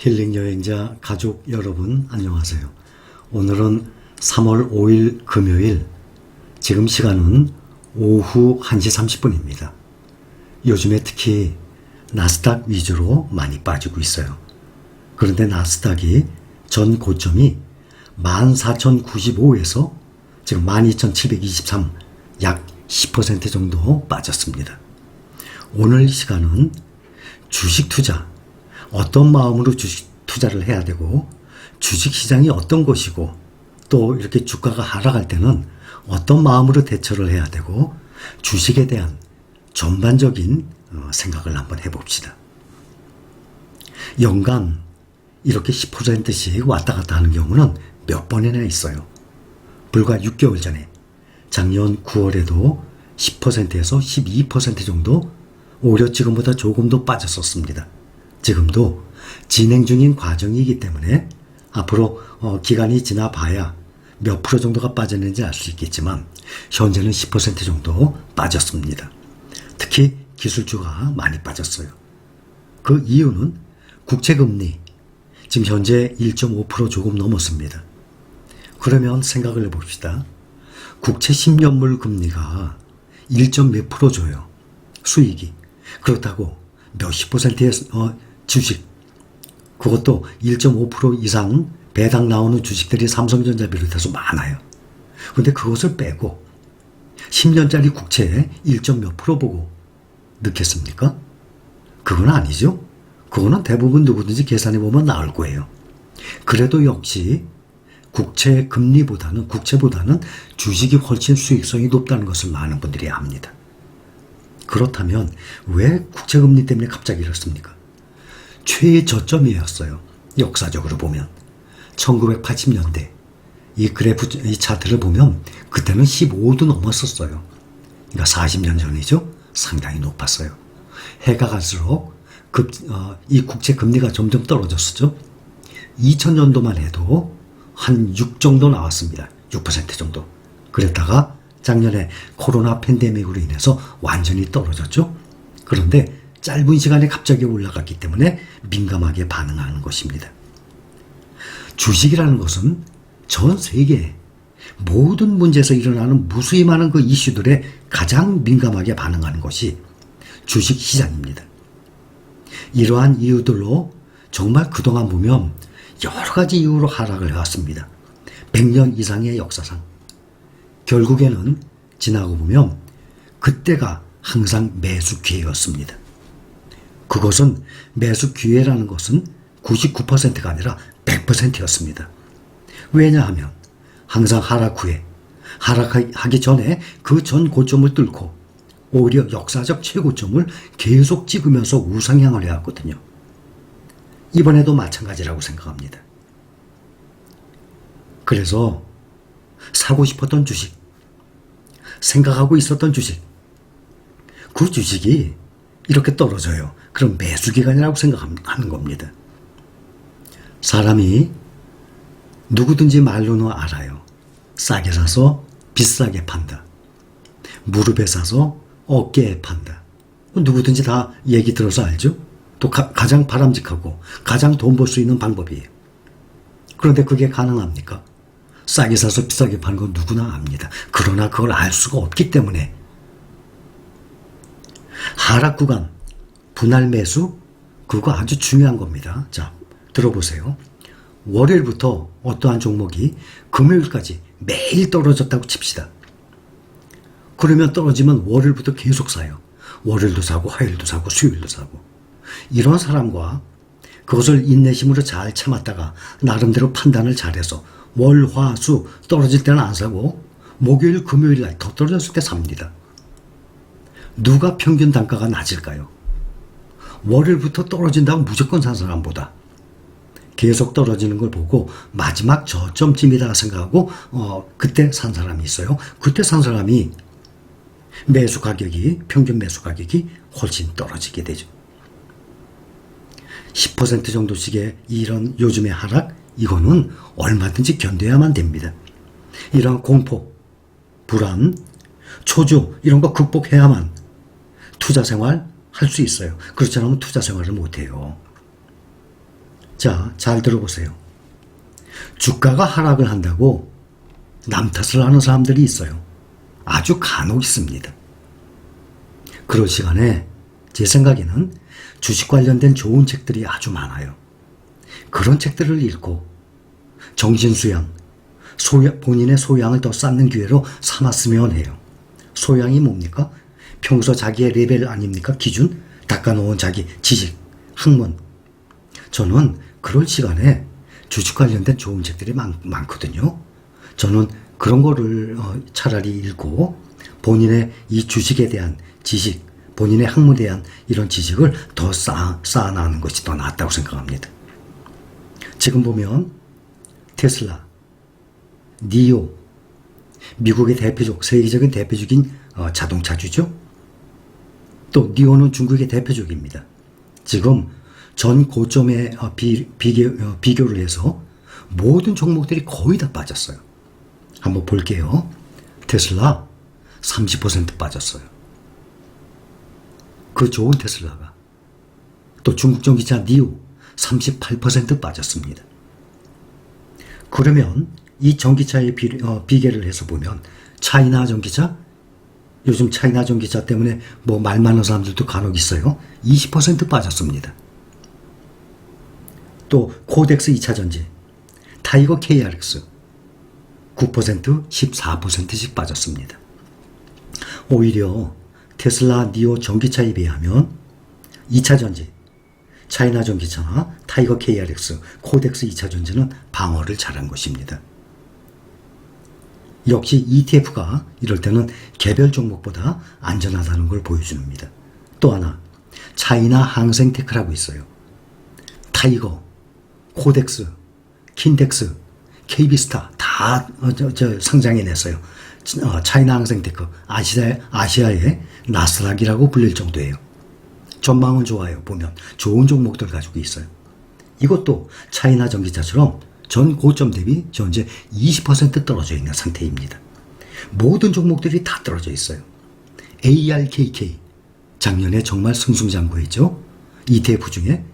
힐링 여행자 가족 여러분 안녕하세요. 오늘은 3월 5일 금요일, 지금 시간은 오후 1시 30분입니다. 요즘에 특히 나스닥 위주로 많이 빠지고 있어요. 그런데 나스닥이 전 고점이 14,095에서 지금 12,723, 약 10% 정도 빠졌습니다. 오늘 시간은 주식 투자, 어떤 마음으로 주식 투자를 해야 되고, 주식시장이 어떤 것이고, 또 이렇게 주가가 하락할 때는 어떤 마음으로 대처를 해야 되고, 주식에 대한 전반적인 생각을 한번 해봅시다. 연간 이렇게 10%씩 왔다 갔다 하는 경우는 몇 번이나 있어요. 불과 6개월 전에 작년 9월에도 10%에서 12% 정도, 오히려 지금보다 조금 더 빠졌었습니다. 지금도 진행 중인 과정이기 때문에 앞으로 기간이 지나봐야 몇 프로 정도가 빠졌는지 알 수 있겠지만, 현재는 10% 정도 빠졌습니다. 특히 기술주가 많이 빠졌어요. 그 이유는 국채금리, 지금 현재 1.5% 조금 넘었습니다. 그러면 생각을 해봅시다. 국채 10년물 금리가 1몇 프로 줘요. 수익이. 그렇다고 몇십 퍼센트의 주식, 그것도 1.5% 이상 배당 나오는 주식들이 삼성전자 비롯해서 많아요. 근데 그것을 빼고 10년짜리 국채에 1몇 프로 보고 넣겠습니까? 그건 아니죠. 그거는 대부분 누구든지 계산해보면 나올 거예요. 그래도 역시 국채보다는 주식이 훨씬 수익성이 높다는 것을 많은 분들이 압니다. 그렇다면 왜 국채금리 때문에 갑자기 이렇습니까? 최저점이었어요. 역사적으로 보면 1980년대 이 그래프, 이 차트를 보면 그때는 15도 넘었었어요. 그러니까 40년 전이죠. 상당히 높았어요. 해가 갈수록 이 국채 금리가 점점 떨어졌었죠. 2000년도만 해도 한 6 정도 나왔습니다. 6% 정도. 그랬다가 작년에 코로나 팬데믹으로 인해서 완전히 떨어졌죠. 그런데 짧은 시간에 갑자기 올라갔기 때문에 민감하게 반응하는 것입니다. 주식이라는 것은 전 세계 모든 문제에서 일어나는 무수히 많은 그 이슈들에 가장 민감하게 반응하는 것이 주식시장입니다. 이러한 이유들로 정말 그동안 보면 여러 가지 이유로 하락을 해왔습니다. 100년 이상의 역사상. 결국에는 지나고 보면 그때가 항상 매수 기회였습니다. 그것은 매수 기회라는 것은 99%가 아니라 100%였습니다. 왜냐하면 항상 하락 후에, 하락하기 전에 그 전 고점을 뚫고 오히려 역사적 최고점을 계속 찍으면서 우상향을 해왔거든요. 이번에도 마찬가지라고 생각합니다. 그래서 사고 싶었던 주식, 생각하고 있었던 주식, 그 주식이 이렇게 떨어져요. 그럼 매수기간이라고 생각하는 겁니다. 사람이 누구든지 말로는 알아요. 싸게 사서 비싸게 판다. 무릎에 사서 어깨에 판다. 누구든지 다 얘기 들어서 알죠? 또 가장 바람직하고 가장 돈 벌 수 있는 방법이에요. 그런데 그게 가능합니까? 싸게 사서 비싸게 파는 건 누구나 압니다. 그러나 그걸 알 수가 없기 때문에 하락 구간, 분할 매수, 그거 아주 중요한 겁니다. 자, 들어보세요. 월요일부터 어떠한 종목이 금요일까지 매일 떨어졌다고 칩시다. 그러면 떨어지면 월요일부터 계속 사요. 월요일도 사고 화요일도 사고 수요일도 사고. 이런 사람과 그것을 인내심으로 잘 참았다가 나름대로 판단을 잘해서 월, 화, 수 떨어질 때는 안 사고 목요일, 금요일 날 더 떨어졌을 때 삽니다. 누가 평균 단가가 낮을까요? 월요일부터 떨어진다고 무조건 산 사람보다 계속 떨어지는 걸 보고 마지막 저점쯤이다 생각하고 그때 산 사람이 있어요. 그때 산 사람이 평균 매수 가격이 훨씬 떨어지게 되죠. 10% 정도씩의 이런 요즘의 하락, 이거는 얼마든지 견뎌야만 됩니다. 이런 공포, 불안, 초조 이런 거 극복해야만 투자 생활 할 수 있어요. 그렇지 않으면 투자 생활을 못해요. 자, 잘 들어보세요. 주가가 하락을 한다고 남 탓을 하는 사람들이 있어요. 아주 간혹 있습니다. 그럴 시간에 제 생각에는 주식 관련된 좋은 책들이 아주 많아요. 그런 책들을 읽고 정신수양, 본인의 소양을 더 쌓는 기회로 삼았으면 해요. 소양이 뭡니까? 평소 자기의 레벨 아닙니까? 기준? 닦아놓은 자기 지식, 학문. 저는 그럴 시간에 주식 관련된 좋은 책들이 많거든요. 저는 그런 거를 차라리 읽고 본인의 이 주식에 대한 지식, 본인의 학문에 대한 이런 지식을 더 쌓아나가는 것이 더 낫다고 생각합니다. 지금 보면 테슬라, 니오, 미국의 대표적, 세계적인 대표적인 자동차주죠. 또 니오는 중국의 대표적입니다. 지금 전 고점에 비교를 해서 모든 종목들이 거의 다 빠졌어요. 한번 볼게요. 테슬라 30% 빠졌어요. 그 좋은 테슬라가. 또 중국 전기차 니오 38% 빠졌습니다. 그러면 이 전기차의 비교를 해서 보면 차이나 전기차, 요즘 차이나 전기차 때문에 뭐 말 많은 사람들도 간혹 있어요. 20% 빠졌습니다. 또 코덱스 2차전지, 타이거 KRX 9%, 14%씩 빠졌습니다. 오히려 테슬라, 니오 전기차에 비하면 2차전지, 차이나 전기차나 타이거 KRX, 코덱스 2차전지는 방어를 잘한 것입니다. 역시 ETF가 이럴 때는 개별 종목보다 안전하다는 걸 보여줍니다. 또 하나, 차이나 항생테크라고 있어요. 타이거, 코덱스, 킨덱스, KB스타 다 상장해냈어요. 차이나 항생테크, 아시아의 나스닥이라고 불릴 정도예요. 전망은 좋아요. 보면 좋은 종목들 가지고 있어요. 이것도 차이나 전기차처럼 전 고점 대비 현재 20% 떨어져 있는 상태입니다. 모든 종목들이 다 떨어져 있어요. ARKK 작년에 정말 승승장구했죠. ETF 중에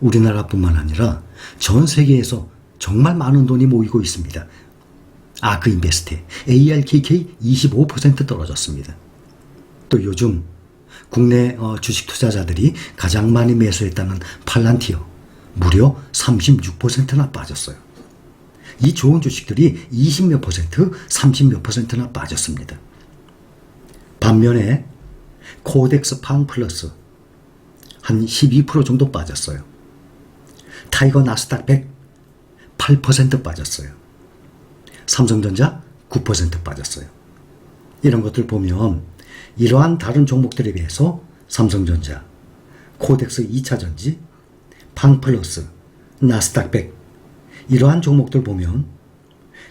우리나라뿐만 아니라 전 세계에서 정말 많은 돈이 모이고 있습니다. 아크인베스트 ARKK 25% 떨어졌습니다. 또 요즘 국내 주식 투자자들이 가장 많이 매수했다는 팔란티어 무려 36%나 빠졌어요. 이 좋은 주식들이 20몇 %, 30몇 %나 빠졌습니다. 반면에 코덱스 팡 플러스 한 12% 정도 빠졌어요. 타이거 나스닥 100 8% 빠졌어요. 삼성전자 9% 빠졌어요. 이런 것들 보면 이러한 다른 종목들에 비해서 삼성전자, 코덱스 2차전지, 팡플러스, 나스닥 100 이러한 종목들 보면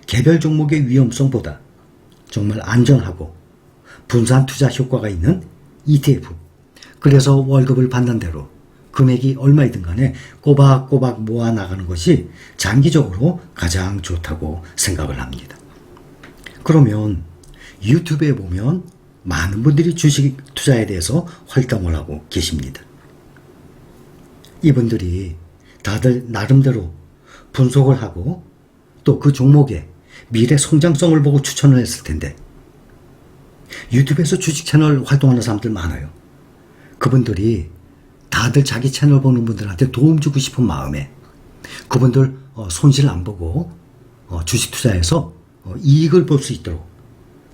개별 종목의 위험성보다 정말 안전하고 분산 투자 효과가 있는 ETF, 그래서 월급을 받는 대로 금액이 얼마이든 간에 꼬박꼬박 모아 나가는 것이 장기적으로 가장 좋다고 생각을 합니다. 그러면 유튜브에 보면 많은 분들이 주식 투자에 대해서 활동을 하고 계십니다. 이분들이 다들 나름대로 분석을 하고 또 그 종목의 미래 성장성을 보고 추천을 했을 텐데 유튜브에서 주식 채널 활동하는 사람들 많아요. 그분들이 다들 자기 채널 보는 분들한테 도움 주고 싶은 마음에 그분들 손실 안 보고 주식 투자해서 이익을 볼 수 있도록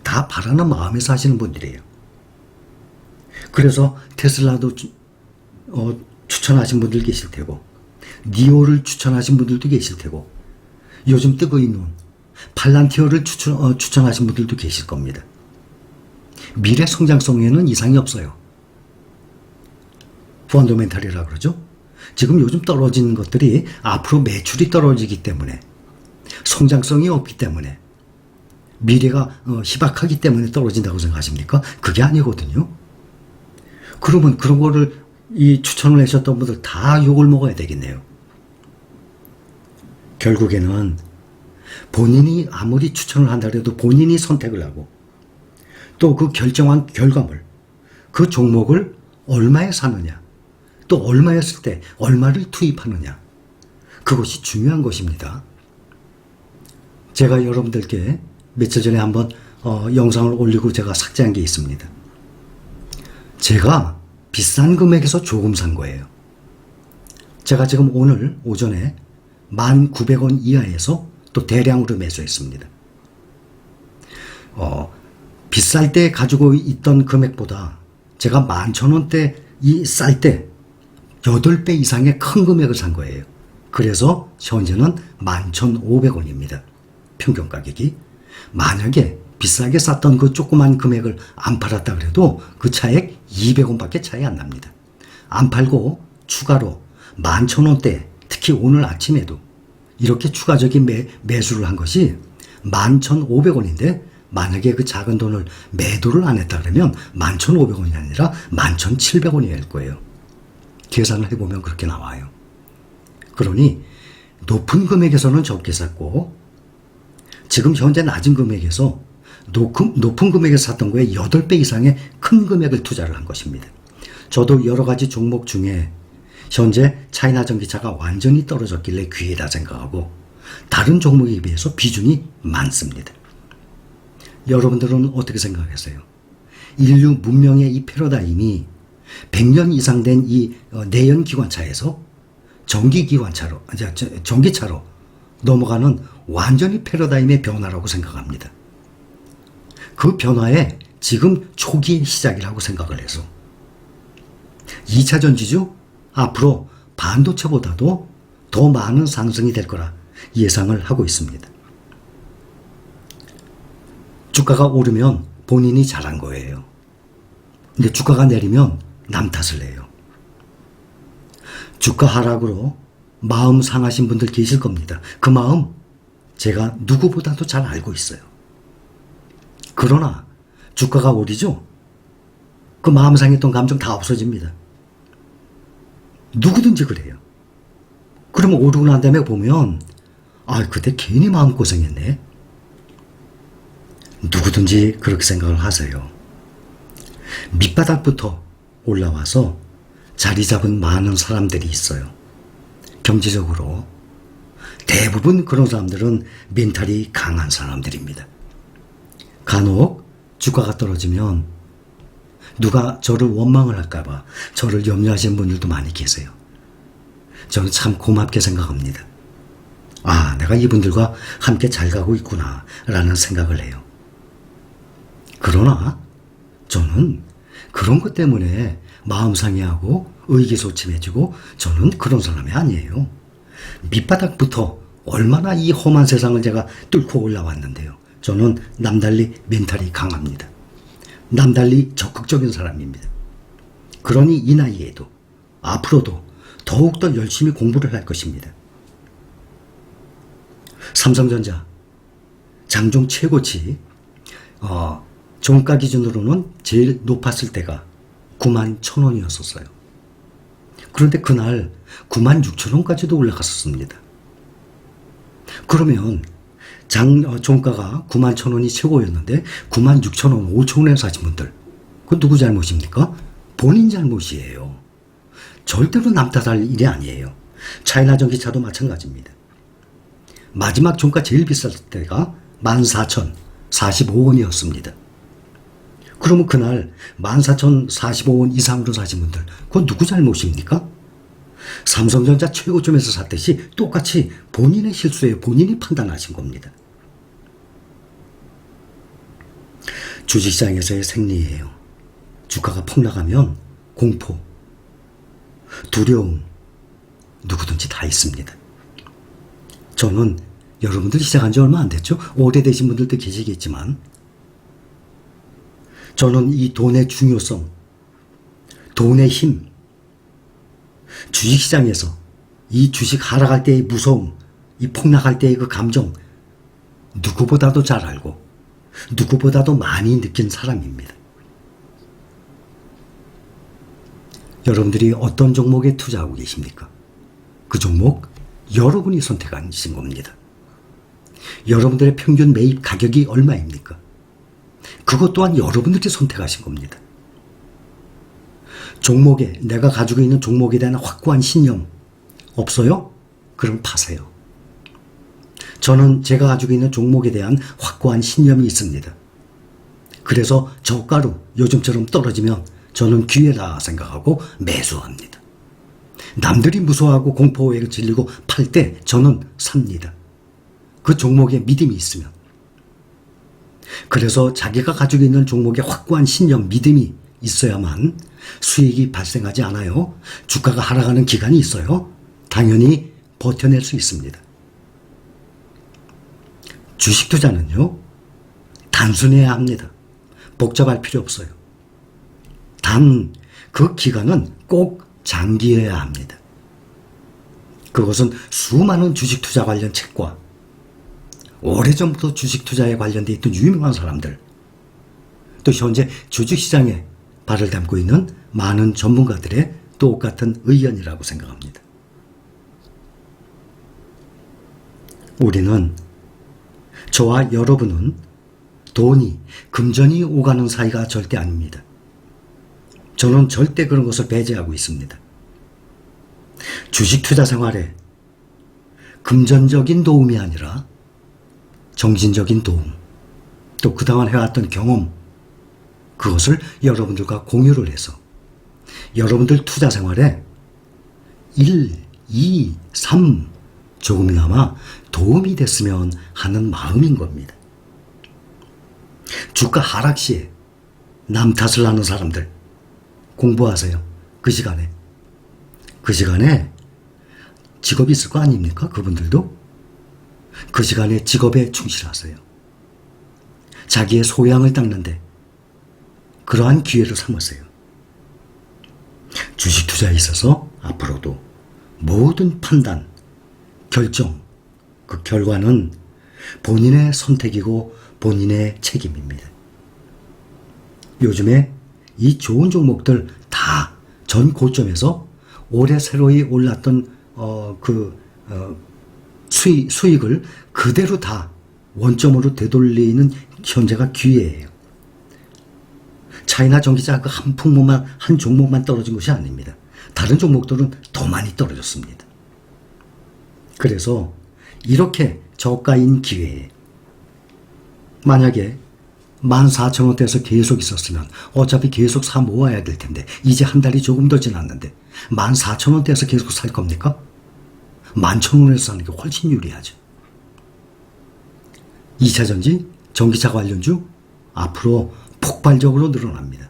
다 바라는 마음에서 하시는 분들이에요. 그래서 테슬라도 추천하신 분들 계실 테고 니오를 추천하신 분들도 계실 테고 요즘 뜨고 있는 팔란티어를 추천하신 분들도 계실 겁니다. 미래 성장성에는 이상이 없어요. 펀더멘탈이라고 그러죠. 지금 요즘 떨어지는 것들이 앞으로 매출이 떨어지기 때문에 성장성이 없기 때문에 미래가 희박하기 때문에 떨어진다고 생각하십니까? 그게 아니거든요. 그러면 그런 거를 추천을 하셨던 분들 다 욕을 먹어야 되겠네요. 결국에는 본인이 아무리 추천을 한다 해도 본인이 선택을 하고 또 그 결정한 결과물, 그 종목을 얼마에 사느냐, 또 얼마였을 때 얼마를 투입하느냐, 그것이 중요한 것입니다. 제가 여러분들께 며칠 전에 한번 영상을 올리고 제가 삭제한 게 있습니다. 제가 비싼 금액에서 조금 산 거예요. 제가 지금 오늘 오전에 1,900원 이하에서 또 대량으로 매수했습니다. 비쌀 때 가지고 있던 금액보다 제가 11,000원대 이 쌀 때 8배 이상의 큰 금액을 산 거예요. 그래서 현재는 11,500원입니다. 평균 가격이. 만약에 비싸게 쌌던 그 조그만 금액을 안 팔았다 그래도 그 차액 200원밖에 차이 안 납니다. 안 팔고 추가로 11,000원대, 특히 오늘 아침에도 이렇게 추가적인 매수를 한 것이 11,500원인데 만약에 그 작은 돈을 매도를 안 했다 그러면 11,500원이 아니라 11,700원이 될 거예요. 계산을 해보면 그렇게 나와요. 그러니 높은 금액에서는 적게 샀고 지금 현재 낮은 금액에서 높은 금액에서 샀던 거에 8배 이상의 큰 금액을 투자를 한 것입니다. 저도 여러 가지 종목 중에 현재 차이나 전기차가 완전히 떨어졌길래 귀하다 생각하고 다른 종목에 비해서 비중이 많습니다. 여러분들은 어떻게 생각하세요? 인류 문명의 이 패러다임이 100년 이상 된 이 내연기관차에서 전기차로 넘어가는 완전히 패러다임의 변화라고 생각합니다. 그 변화에 지금 초기의 시작이라고 생각을 해서 2차 전지주 앞으로 반도체보다도 더 많은 상승이 될 거라 예상을 하고 있습니다. 주가가 오르면 본인이 잘한 거예요. 근데 주가가 내리면 남 탓을 해요. 주가 하락으로 마음 상하신 분들 계실 겁니다. 그 마음 제가 누구보다도 잘 알고 있어요. 그러나 주가가 오르죠? 그 마음 상했던 감정 다 없어집니다. 누구든지 그래요. 그러면 오르고 난 다음에 보면 그때 괜히 마음고생했네. 누구든지 그렇게 생각을 하세요. 밑바닥부터 올라와서 자리 잡은 많은 사람들이 있어요. 경제적으로. 대부분 그런 사람들은 멘탈이 강한 사람들입니다. 간혹 주가가 떨어지면 누가 저를 원망을 할까봐 저를 염려하시는 분들도 많이 계세요. 저는 참 고맙게 생각합니다. 내가 이분들과 함께 잘 가고 있구나 라는 생각을 해요. 그러나 저는 그런 것 때문에 마음 상해하고 의기소침해지고 저는 그런 사람이 아니에요. 밑바닥부터 얼마나 이 험한 세상을 제가 뚫고 올라왔는데요. 저는 남달리 멘탈이 강합니다. 남달리 적극적인 사람입니다. 그러니 이 나이에도 앞으로도 더욱더 열심히 공부를 할 것입니다. 삼성전자 장중 최고치 종가 기준으로는 제일 높았을 때가 91,000원이었었어요. 그런데 그날 96,000원까지도 올라갔었습니다. 그러면 종가가 91,000원이 최고였는데 96,000원, 5,000원에 사신 분들, 그건 누구 잘못입니까? 본인 잘못이에요. 절대로 남 탓할 일이 아니에요. 차이나 전기차도 마찬가지입니다. 마지막 종가 제일 비쌌을 때가 14,045원이었습니다. 그러면 그날 14,045원 이상으로 사신 분들, 그건 누구 잘못입니까? 삼성전자 최고점에서 샀듯이 똑같이 본인의 실수에 본인이 판단하신 겁니다. 주식시장에서의 생리예요. 주가가 폭락하면 공포, 두려움, 누구든지 다 있습니다. 저는 여러분들이 시작한 지 얼마 안 됐죠? 오래되신 분들도 계시겠지만 저는 이 돈의 중요성, 돈의 힘, 주식시장에서 이 주식 하락할 때의 무서움, 이 폭락할 때의 그 감정 누구보다도 잘 알고 누구보다도 많이 느낀 사람입니다. 여러분들이 어떤 종목에 투자하고 계십니까? 그 종목 여러분이 선택하신 겁니다. 여러분들의 평균 매입 가격이 얼마입니까? 그것 또한 여러분들이 선택하신 겁니다. 내가 가지고 있는 종목에 대한 확고한 신념 없어요? 그럼 파세요. 저는 제가 가지고 있는 종목에 대한 확고한 신념이 있습니다. 그래서 저가로 요즘처럼 떨어지면 저는 기회다 생각하고 매수합니다. 남들이 무서워하고 공포에 질리고 팔 때 저는 삽니다. 그 종목에 믿음이 있으면. 그래서 자기가 가지고 있는 종목에 확고한 신념, 믿음이 있어야만 수익이 발생하지 않아요. 주가가 하락하는 기간이 있어요. 당연히 버텨낼 수 있습니다. 주식 투자는요, 단순해야 합니다. 복잡할 필요 없어요. 단, 그 기간은 꼭 장기여야 합니다. 그것은 수많은 주식 투자 관련 책과 오래전부터 주식 투자에 관련되어 있던 유명한 사람들, 또 현재 주식시장에 발을 담고 있는 많은 전문가들의 똑같은 의견이라고 생각합니다. 우리는, 저와 여러분은 돈이, 금전이 오가는 사이가 절대 아닙니다. 저는 절대 그런 것을 배제하고 있습니다. 주식 투자 생활에 금전적인 도움이 아니라 정신적인 도움, 또 그동안 해왔던 경험, 그것을 여러분들과 공유를 해서 여러분들 투자 생활에 1, 2, 3 조금이나마 도움이 됐으면 하는 마음인 겁니다. 주가 하락 시에 남 탓을 하는 사람들 공부하세요. 그 시간에 직업이 있을 거 아닙니까? 그분들도 그 시간에 직업에 충실하세요. 자기의 소양을 닦는데 그러한 기회를 삼으세요. 주식 투자에 있어서 앞으로도 모든 판단, 결정, 그 결과는 본인의 선택이고 본인의 책임입니다. 요즘에 이 좋은 종목들 다 전 고점에서 올해 새로이 올랐던 수익을 그대로 다 원점으로 되돌리는 현재가 기회예요. 차이나 전기차 그 한 품목만, 한 종목만 떨어진 것이 아닙니다. 다른 종목들은 더 많이 떨어졌습니다. 그래서 이렇게 저가인 기회에 만약에 14,000원대에서 계속 있었으면 어차피 계속 사 모아야 될 텐데 이제 한 달이 조금 더 지났는데 14,000원대에서 계속 살 겁니까? 11,000원에서 사는 게 훨씬 유리하죠. 2차전지, 전기차 관련주 앞으로 폭발적으로 늘어납니다.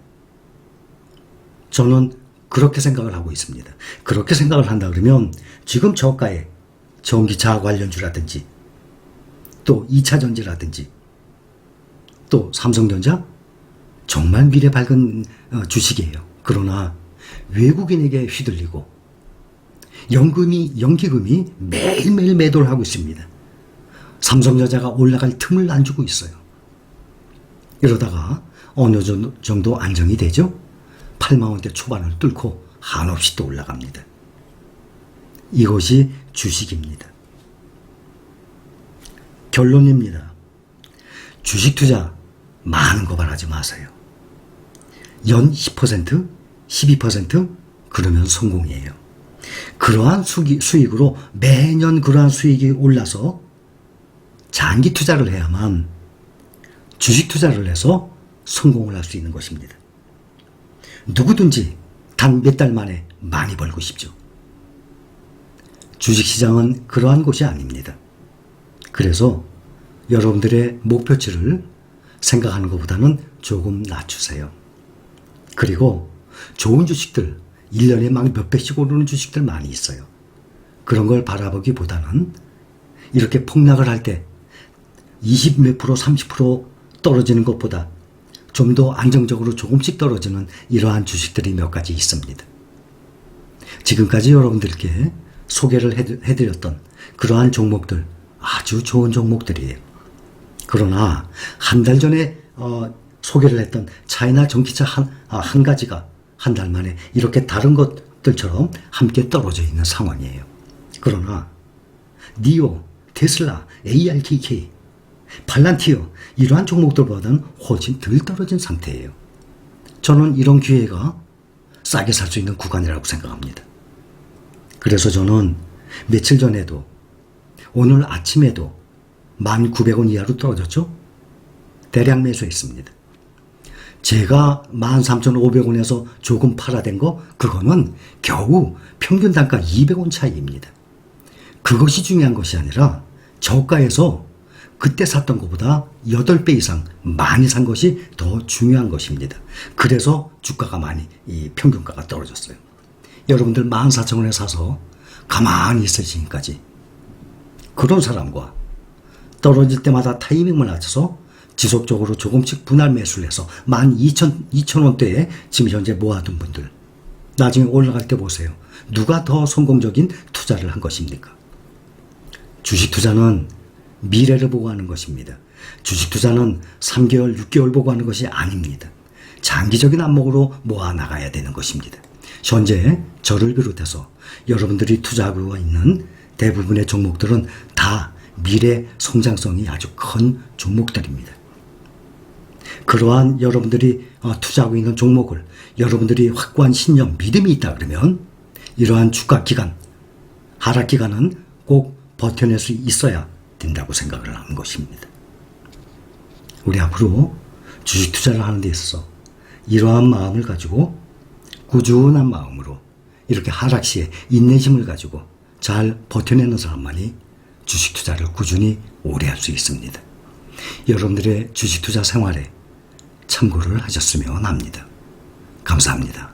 저는 그렇게 생각을 하고 있습니다. 그렇게 생각을 한다 그러면 지금 저가에 전기차 관련주라든지 또 2차전지라든지 또 삼성전자 정말 미래 밝은 주식이에요. 그러나 외국인에게 휘둘리고 연기금이 매일매일 매도를 하고 있습니다. 삼성전자가 올라갈 틈을 안 주고 있어요. 이러다가 어느 정도 안정이 되죠. 8만원대 초반을 뚫고 한없이 또 올라갑니다. 이것이 주식입니다. 결론입니다. 주식 투자 많은 거 바라지 마세요. 연 10%, 12% 그러면 성공이에요. 그러한 수익으로 매년 그러한 수익이 올라서 장기 투자를 해야만 주식 투자를 해서 성공을 할 수 있는 것입니다. 누구든지 단 몇 달 만에 많이 벌고 싶죠. 주식시장은 그러한 곳이 아닙니다. 그래서 여러분들의 목표치를 생각하는 것보다는 조금 낮추세요. 그리고 좋은 주식들, 1년에 막 몇 배씩 오르는 주식들 많이 있어요. 그런 걸 바라보기보다는 이렇게 폭락을 할 때 20 몇 프로, 30% 떨어지는 것보다 좀 더 안정적으로 조금씩 떨어지는 이러한 주식들이 몇 가지 있습니다. 지금까지 여러분들께 소개를 해드렸던 그러한 종목들 아주 좋은 종목들이에요. 그러나 한 달 전에 소개를 했던 차이나 전기차 한 가지가 한 달 만에 이렇게 다른 것들처럼 함께 떨어져 있는 상황이에요. 그러나 니오, 테슬라, ARKK, 팔란티어 이러한 종목들보다는 훨씬 덜 떨어진 상태예요. 저는 이런 기회가 싸게 살 수 있는 구간이라고 생각합니다. 그래서 저는 며칠 전에도 오늘 아침에도 1,900원 이하로 떨어졌죠? 대량 매수했습니다. 제가 13,500원에서 조금 팔아댄 거 그거는 겨우 평균 단가 200원 차이입니다. 그것이 중요한 것이 아니라 저가에서 그때 샀던 것보다 8배 이상 많이 산 것이 더 중요한 것입니다. 그래서 주가가 많이 이 평균가가 떨어졌어요. 여러분들 14,000원에 사서 가만히 있으시니까지 그런 사람과 떨어질 때마다 타이밍을 맞춰서 지속적으로 조금씩 분할 매수를 해서 12,000원대에 지금 현재 모아둔 분들 나중에 올라갈 때 보세요. 누가 더 성공적인 투자를 한 것입니까? 주식 투자는 미래를 보고 하는 것입니다. 주식 투자는 3개월, 6개월 보고 하는 것이 아닙니다. 장기적인 안목으로 모아 나가야 되는 것입니다. 현재 저를 비롯해서 여러분들이 투자하고 있는 대부분의 종목들은 다 미래 성장성이 아주 큰 종목들입니다. 그러한 여러분들이 투자하고 있는 종목을 여러분들이 확고한 신념, 믿음이 있다 그러면 이러한 주가 기간, 하락 기간은 꼭 버텨낼 수 있어야 된다고 생각을 하는 것입니다. 우리 앞으로 주식 투자를 하는 데 있어서 이러한 마음을 가지고 꾸준한 마음으로 이렇게 하락 시에 인내심을 가지고 잘 버텨내는 사람만이 주식 투자를 꾸준히 오래 할 수 있습니다. 여러분들의 주식 투자 생활에 참고를 하셨으면 합니다. 감사합니다.